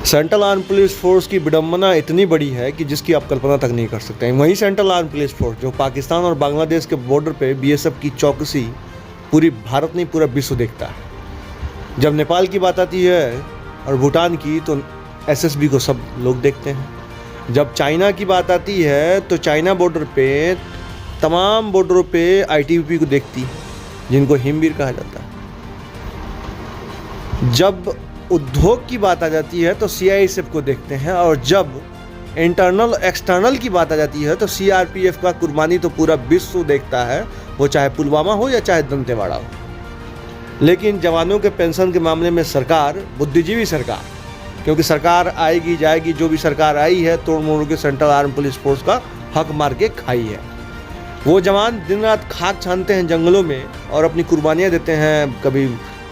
Central arm police force की विडंबना इतनी बड़ी है कि जिसकी आप कल्पना तक नहीं कर सकते हैं। वही सेंट्रल आर्म पुलिस फोर्स जो पाकिस्तान और बांग्लादेश के बॉर्डर पे बीएसएफ की चौकसी पूरी भारत नहीं पूरा विश्व देखता है। जब नेपाल की बात आती है और भूटान की तो एसएसबी को सब लोग देखते हैं। जब चाइना की बात आती है तो चाइना बॉर्डर पे तमाम बॉर्डरों पे आईटीबीपी को देखती है, जिनको हिमवीर कहा जाता है। जब उद्योग की बात आ जाती है तो सीआईएसएफ को देखते हैं, और जब इंटरनल एक्सटर्नल की बात आ जाती है तो सीआरपीएफ का कुर्बानी तो पूरा विश्व देखता है, वो चाहे पुलवामा हो या चाहे दंतेवाड़ा हो। लेकिन जवानों के पेंशन के मामले में सरकार, बुद्धिजीवी सरकार, क्योंकि सरकार आएगी जाएगी, जो भी सरकार आई है तोड़ मोड़ के सेंट्रल आर्म पुलिस फोर्स का हक मार के खाई है। वो जवान दिन रात खाक छानते हैं जंगलों में और अपनी कुर्बानियाँ देते हैं, कभी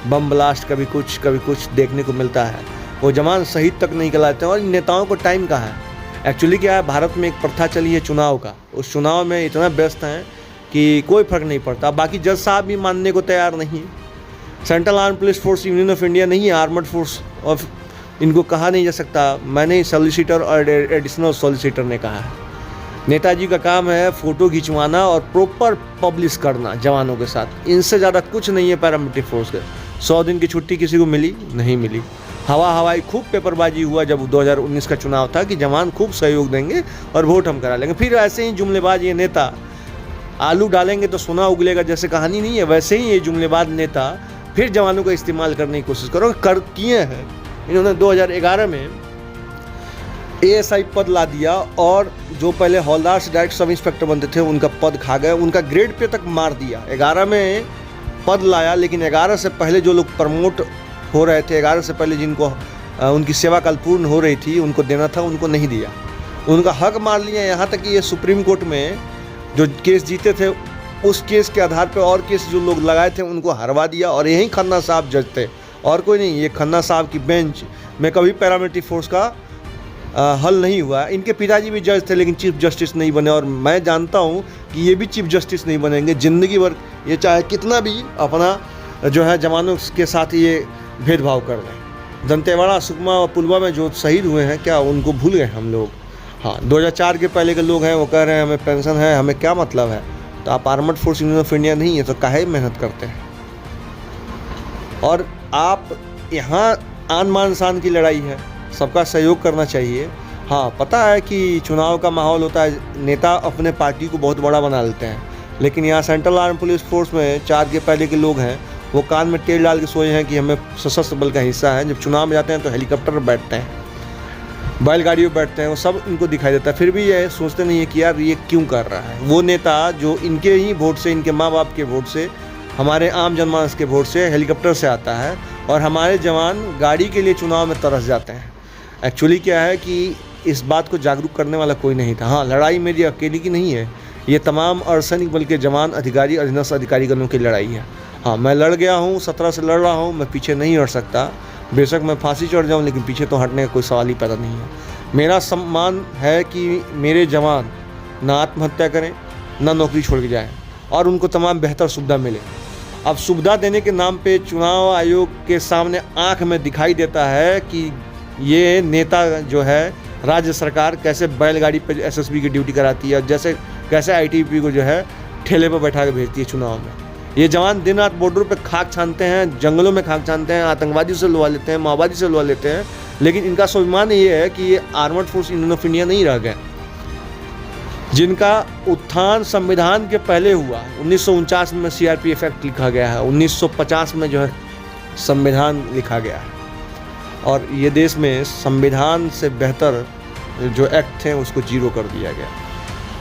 बम ब्लास्ट, कभी कुछ देखने को मिलता है। वो जवान शहीद तक नहीं कहलाते हैं। और नेताओं को टाइम कहाँ है? एक्चुअली क्या है, भारत में एक प्रथा चली है चुनाव का, उस चुनाव में इतना व्यस्त हैं कि कोई फ़र्क नहीं पड़ता। बाकी जज साहब भी मानने को तैयार नहीं है। Central arm police force union of India नहीं है, आर्मड फोर्स ऑफ इनको कहा नहीं जा सकता। मैंने सॉलिसिटर और एडिशनल सॉलिसिटर ने कहा है। नेताजी का काम है फ़ोटो खिंचवाना और प्रॉपर पब्लिश करना जवानों के साथ, इनसे ज़्यादा कुछ नहीं है पैरामिलिट्री फोर्स के। 100 दिन की छुट्टी किसी को मिली? नहीं मिली। हवाई खूब पेपरबाजी हुआ जब 2019 का चुनाव था कि जवान खूब सहयोग देंगे और वोट हम करा लेंगे। फिर ऐसे ही जुमलेबाज ये नेता, आलू डालेंगे तो सोना उगलेगा जैसे कहानी नहीं है, वैसे ही ये जुमलेबाज नेता फिर जवानों का इस्तेमाल करने की कोशिश करो। किए हैं इन्होंने। 2011 में एएसआई पद ला दिया और जो पहले हौलदार से डायरेक्ट सब इंस्पेक्टर बनते थे उनका पद खा गए, उनका ग्रेड पे तक मार दिया। 11 में पद लाया, लेकिन 11 से पहले जो लोग प्रमोट हो रहे थे, 11 से पहले जिनको उनकी सेवा काल पूर्ण हो रही थी, उनको देना था, उनको नहीं दिया। उनका हक मार लिया। यहाँ तक कि ये सुप्रीम कोर्ट में जो केस जीते थे उस केस के आधार पर और केस जो लोग लगाए थे उनको हरवा दिया। और यही खन्ना साहब जज थे और कोई नहीं। ये खन्ना साहब की बेंच में कभी पैरामिलिट्री फोर्स का हल नहीं हुआ। इनके पिताजी भी जज थे लेकिन चीफ जस्टिस नहीं बने, और मैं जानता हूँ कि ये भी चीफ जस्टिस नहीं बनेंगे ज़िंदगी भर। ये चाहे कितना भी अपना जो है जवानों के साथ ये भेदभाव कर लें। दंतेवाड़ा, सुकमा और पुलवामा में जो शहीद हुए हैं, क्या उनको भूल गए हम लोग? हाँ, 2004 के पहले के लोग हैं, वो कह रहे हैं हमें पेंशन है, हमें क्या मतलब है? तो आप armed force union of India नहीं है तो काहे मेहनत करते हैं? और आप यहाँ आन मान शान की लड़ाई है, सबका सहयोग करना चाहिए। हाँ, पता है कि चुनाव का माहौल होता है, नेता अपने पार्टी को बहुत बड़ा बना लेते हैं, लेकिन यहाँ सेंट्रल आर्म पुलिस फोर्स में 4 के पहले के लोग हैं, वो कान में तेल डाल के सोए हैं कि हमें सशस्त्र बल का हिस्सा है। जब चुनाव में जाते हैं तो हेलीकॉप्टर पर बैठते हैं, बैलगाड़ियों पर बैठते हैं, वो सब इनको दिखाई देता है। फिर भी ये सोचते नहीं है कि यार ये क्यों कर रहा है। वो नेता जो इनके ही वोट से, इनके माँ बाप के वोट से, हमारे आम जनमानस के वोट से हेलीकॉप्टर से आता है, और हमारे जवान गाड़ी के लिए चुनाव में तरस जाते हैं। एक्चुअली क्या है कि इस बात को जागरूक करने वाला कोई नहीं था। हाँ, लड़ाई मेरी अकेली की नहीं है, ये तमाम अर्धसैनिक बल के जवान, अधिकारी, अधीनस्थ अधिकारीगणों की लड़ाई है। हाँ, मैं लड़ गया हूँ, 17 से लड़ रहा हूँ, मैं पीछे नहीं हट सकता। बेशक मैं फांसी चढ़ जाऊँ, लेकिन पीछे तो हटने का कोई सवाल ही पैदा नहीं है। मेरा सम्मान है कि मेरे जवान ना आत्महत्या करें, ना नौकरी छोड़ के जाएँ, और उनको तमाम बेहतर सुविधा मिले। अब सुविधा देने के नाम पे चुनाव आयोग के सामने आँख में दिखाई देता है कि ये नेता जो है, राज्य सरकार कैसे बैलगाड़ी पे एसएसबी की ड्यूटी कराती है, और कैसे आईटीबीपी को जो है ठेले पर बैठा के भेजती है चुनाव में। ये जवान दिन रात बॉर्डर पे खाक छानते हैं, जंगलों में खाक छानते हैं, आतंकवादी से लुआ लेते हैं, माओवादी से लुआ लेते हैं, लेकिन इनका स्वाभिमान ये है कि ये armed force union of India नहीं रह गए, जिनका उत्थान संविधान के पहले हुआ। 1949 में सीआरपीएफ एक्ट लिखा गया है, 1950 में जो है संविधान लिखा गया है, और ये देश में संविधान से बेहतर जो एक्ट थे उसको जीरो कर दिया गया।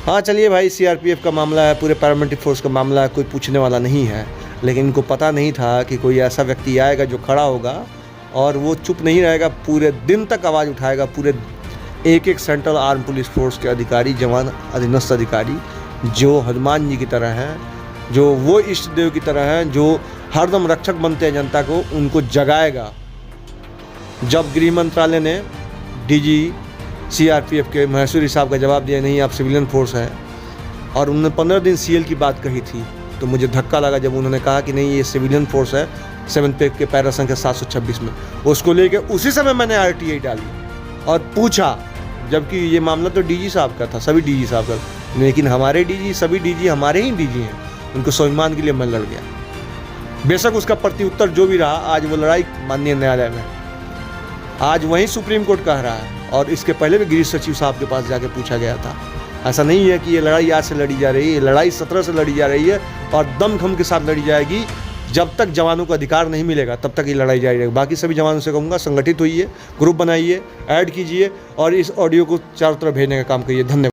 हाँ, चलिए भाई, सीआरपीएफ का मामला है, पूरे पैरामिलिट्री फोर्स का मामला है, कोई पूछने वाला नहीं है। लेकिन इनको पता नहीं था कि कोई ऐसा व्यक्ति आएगा जो खड़ा होगा और वो चुप नहीं रहेगा, पूरे दिन तक आवाज़ उठाएगा। पूरे एक सेंट्रल आर्म पुलिस फोर्स के अधिकारी, जवान, अधीनस्थ अधिकारी जो हनुमान जी की तरह हैं, जो वो इष्ट देव की तरह हैं, जो हरदम रक्षक बनते हैं जनता को, उनको जगाएगा। जब गृह मंत्रालय ने डीजी सीआरपीएफ के महेश्वरी साहब का जवाब दिया, नहीं आप सिविलियन फोर्स हैं, और उन्होंने 15 दिन सीएल की बात कही थी, तो मुझे धक्का लगा जब उन्होंने कहा कि नहीं ये सिविलियन फोर्स है, 7 पे के पैरा संख्या 726 में। उसको लेके उसी समय मैंने आरटीआई डाली। और पूछा, जबकि ये मामला तो डीजी साहब का था, सभी डीजी साहब का, लेकिन हमारे डीजी, सभी डीजी हमारे ही डीजी हैं, उनको स्वाभिमान के लिए मैं लड़ गया। बेशक उसका प्रत्युत्तर जो भी रहा, आज वो लड़ाई माननीय न्यायालय में, आज वहीं सुप्रीम कोर्ट कह रहा है, और इसके पहले भी गृह सचिव साहब के पास जाके पूछा गया था। ऐसा नहीं है कि ये लड़ाई आज से लड़ी जा रही है, लड़ाई 17 से लड़ी जा रही है और दमखम के साथ लड़ी जाएगी। जब तक जवानों को अधिकार नहीं मिलेगा तब तक ये लड़ाई जारी रहेगी। बाकी सभी जवानों से कहूँगा, संगठित होइए, ग्रुप बनाइए, ऐड कीजिए और इस ऑडियो को चारों तरफ भेजने का काम करिए। धन्यवाद।